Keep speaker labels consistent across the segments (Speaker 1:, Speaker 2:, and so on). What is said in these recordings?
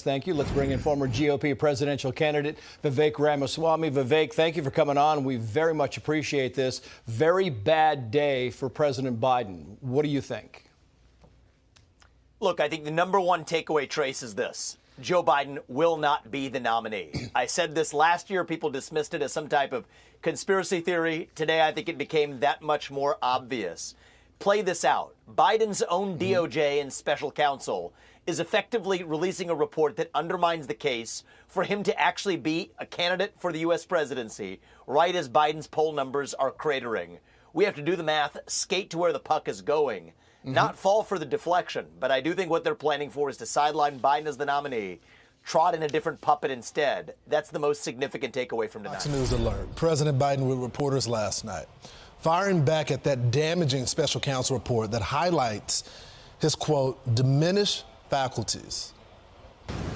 Speaker 1: Thank you. Let's bring in former GOP presidential candidate Vivek Ramaswamy. Vivek, thank you for coming on. We very much appreciate this. Very bad day for President Biden. What do you think?
Speaker 2: Look, I think the number one takeaway, Trace, is this. Joe Biden will not be the nominee. I said this last year. People dismissed it as some type of conspiracy theory. Today, I think it became that much more obvious. Play this out. Biden's own DOJ and special counsel is effectively releasing a report that undermines the case for him to actually be a candidate for the U.S. presidency, right as Biden's poll numbers are cratering. We have to do the math, skate to where the puck is going, not fall for the deflection. But I do think what they're planning for is to sideline Biden as the nominee, trot in a different puppet instead. That's the most significant takeaway from tonight.
Speaker 3: Fox News alert. President Biden with reporters last night, firing back at that damaging special counsel report that highlights his, quote, diminished faculties.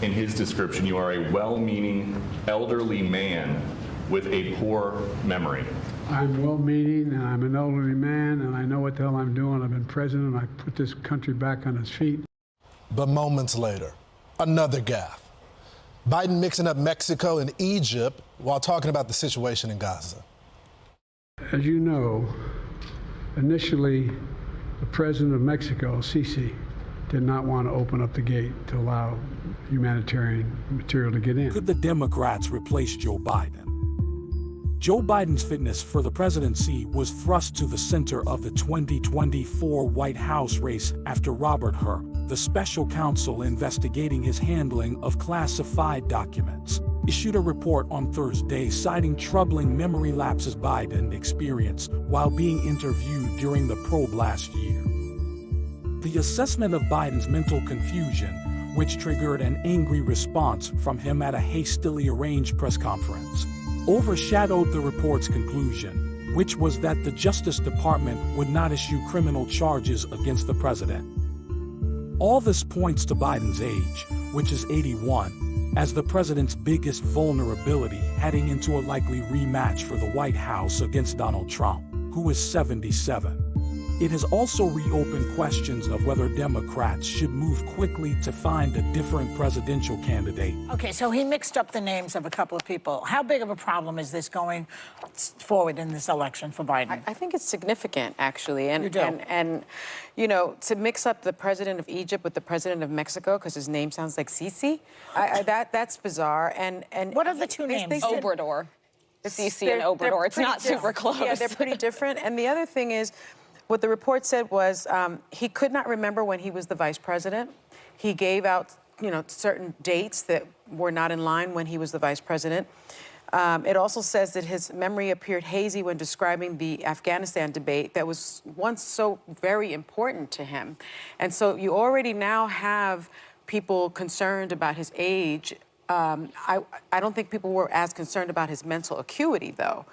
Speaker 4: In his description, you are a well-meaning elderly man with a poor memory.
Speaker 5: I'm well-meaning, and I'm an elderly man, and I know what the hell I'm doing. I've been president, and I put this country back on its feet.
Speaker 3: But moments later, another gaffe. Biden mixing up Mexico and Egypt while talking about the situation in Gaza.
Speaker 5: As you know, initially, the president of Mexico, Sisi, did not want to open up the gate to allow humanitarian material to get in.
Speaker 6: Could the Democrats replace Joe Biden? Joe Biden's fitness for the presidency was thrust to the center of the 2024 White House race after Robert Hur, the special counsel investigating his handling of classified documents, issued a report on Thursday citing troubling memory lapses Biden experienced while being interviewed during the probe last year. The assessment of Biden's mental confusion, which triggered an angry response from him at a hastily arranged press conference, overshadowed the report's conclusion, which was that the Justice Department would not issue criminal charges against the president. All this points to Biden's age, which is 81, as the president's biggest vulnerability heading into a likely rematch for the White House against Donald Trump, who is 77. It has also reopened questions of whether Democrats should move quickly to find a different presidential candidate.
Speaker 7: Okay, so he mixed up the names of a couple of people. How big of a problem is this going forward in this election for Biden?
Speaker 8: I think it's significant, actually. And,
Speaker 7: You do?
Speaker 8: And you know, to mix up the president of Egypt with the president of Mexico, because his name sounds like Sisi, that's bizarre. And
Speaker 7: What are the two names?
Speaker 9: Obrador. Sisi and Obrador. It's not super close.
Speaker 8: Yeah, they're pretty different. And the other thing is, what the report said was he could not remember when he was the vice president. He gave out, certain dates that were not in line when he was the vice president. It also says that his memory appeared hazy when describing the Afghanistan debate that was once so very important to him. And so you already now have people concerned about his age. I don't think people were as concerned about his mental acuity, though.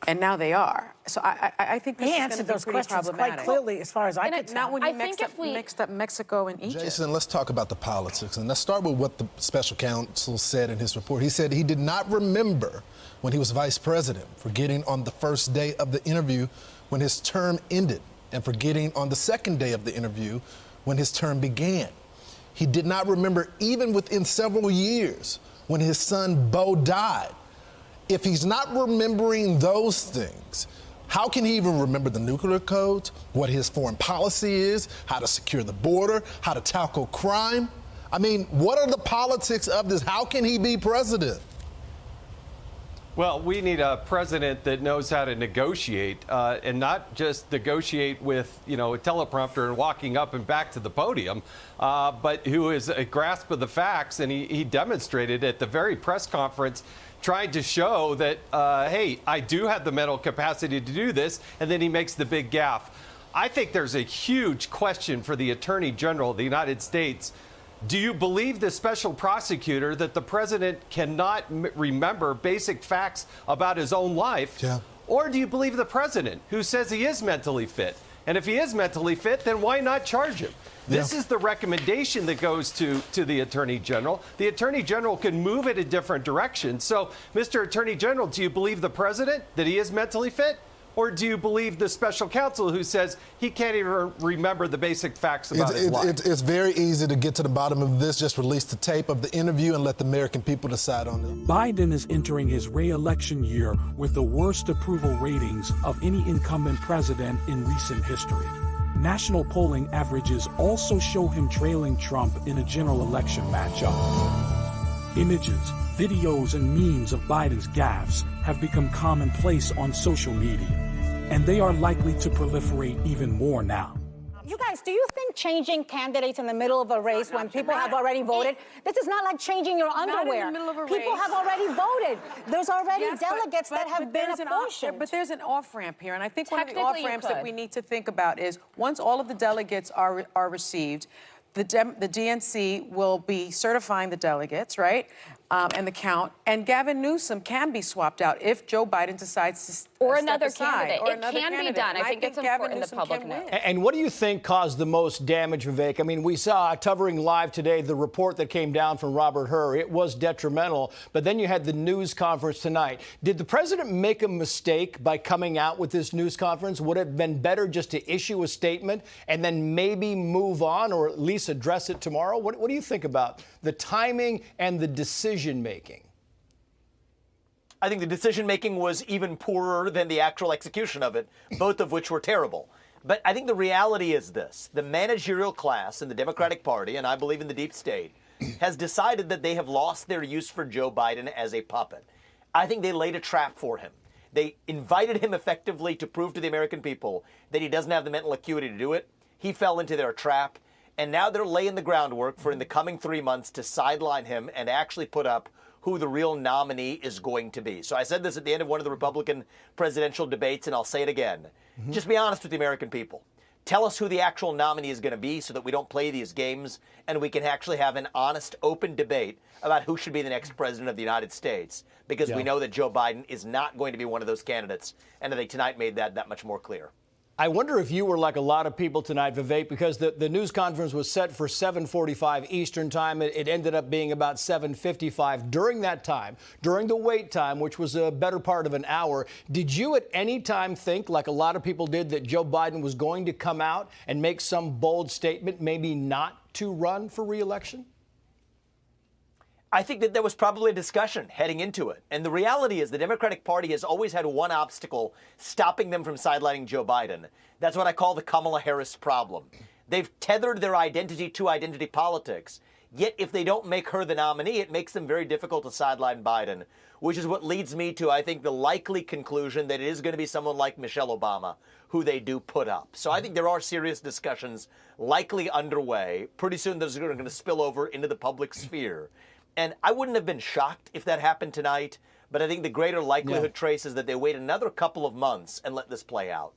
Speaker 8: And now they are. So I think this is going to be pretty problematic.
Speaker 7: Quite clearly, as far as I could tell.
Speaker 8: Not when you mixed up Mexico and Egypt.
Speaker 3: Jason, let's talk about the politics. And let's start with what the special counsel said in his report. He said he did not remember when he was vice president, forgetting on the first day of the interview when his term ended, and forgetting on the second day of the interview when his term began. He did not remember even within several years when his son Beau died. If he's not remembering those things, how can he even remember the nuclear codes, what his foreign policy is, how to secure the border, how to tackle crime? I mean, what are the politics of this? How can he be president?
Speaker 10: Well, we need a president that knows how to negotiate and not just negotiate with, a teleprompter and walking up and back to the podium, but who is a grasp of the facts. And he demonstrated at the very press conference trying to show that, hey, I do have the mental capacity to do this. And then he makes the big gaffe. I think there's a huge question for the Attorney General of the United States. Do you believe the special prosecutor that the president cannot remember basic facts about his own life?
Speaker 3: Yeah.
Speaker 10: Or do you believe the president who says he is mentally fit? And if he is mentally fit, then why not charge him? This is the recommendation that goes to the Attorney General. The Attorney General can move it a different direction. So, Mr. Attorney General, do you believe the president that he is mentally fit? Or do you believe the special counsel who says he can't even remember the basic facts about his life?
Speaker 3: It's very easy to get to the bottom of this. Just release the tape of the interview and let the American people decide on it.
Speaker 6: Biden is entering his re-election year with the worst approval ratings of any incumbent president in recent history. National polling averages also show him trailing Trump in a general election matchup. Images, videos, and memes of Biden's gaffes have become commonplace on social media, and they are likely to proliferate even more now.
Speaker 11: You guys, do you think changing candidates in the middle of a race when people have already voted, this is not like changing your underwear.
Speaker 8: Not in the middle of a
Speaker 11: people
Speaker 8: race.
Speaker 11: have already voted. There's already
Speaker 8: Yes,
Speaker 11: delegates that have been apportioned.
Speaker 8: But there's an off-ramp here, and I think one of the
Speaker 9: Technically, you
Speaker 8: off-ramps that
Speaker 9: could.
Speaker 8: we need to think about is once all of the delegates are received, the DNC will be certifying the delegates, right? And the count, and Gavin Newsom can be swapped out if Joe Biden decides to
Speaker 9: Or
Speaker 8: step
Speaker 9: another
Speaker 8: aside,
Speaker 9: candidate.
Speaker 8: or
Speaker 9: It
Speaker 8: another
Speaker 9: can be
Speaker 8: candidate.
Speaker 9: done. I
Speaker 8: And
Speaker 9: think it's
Speaker 8: Gavin
Speaker 9: important the
Speaker 8: Newsom
Speaker 9: public
Speaker 8: can
Speaker 9: knows.
Speaker 8: win.
Speaker 1: And what do you think caused the most damage, Vivek? I mean, we saw covering live today the report that came down from Robert Hur. It was detrimental, but then you had the news conference tonight. Did the president make a mistake by coming out with this news conference? Would it have been better just to issue a statement and then maybe move on or at least address it tomorrow? What do you think about the timing and the decision making?
Speaker 2: I think the decision-making was even poorer than the actual execution of it, both of which were terrible. But I think the reality is this. The managerial class in the Democratic Party, and I believe in the deep state, has decided that they have lost their use for Joe Biden as a puppet. I think they laid a trap for him. They invited him effectively to prove to the American people that he doesn't have the mental acuity to do it. He fell into their trap, and now they're laying the groundwork for in the coming 3 months to sideline him and actually put up who the real nominee is going to be. So I said this at the end of one of the Republican presidential debates, and I'll say it again. Just be honest with the American people. Tell us who the actual nominee is going to be so that we don't play these games and we can actually have an honest, open debate about who should be the next president of the United States, because we know that Joe Biden is not going to be one of those candidates. And I think tonight made that much more clear.
Speaker 1: I wonder if you were like a lot of people tonight, Vivek, because the news conference was set for 7:45 Eastern time. It ended up being about 7:55. During that time, during the wait time, which was a better part of an hour, did you at any time think, like a lot of people did, that Joe Biden was going to come out and make some bold statement, maybe not to run for re-election?
Speaker 2: I think that there was probably a discussion heading into it. And the reality is the Democratic Party has always had one obstacle stopping them from sidelining Joe Biden. That's what I call the Kamala Harris problem. They've tethered their identity to identity politics. Yet if they don't make her the nominee, it makes them very difficult to sideline Biden, which is what leads me to, I think, the likely conclusion that it is going to be someone like Michelle Obama who they do put up. So I think there are serious discussions likely underway. Pretty soon those are going to spill over into the public sphere. And I wouldn't have been shocked if that happened tonight, but I think the greater likelihood, Trace, is that they wait another couple of months and let this play out.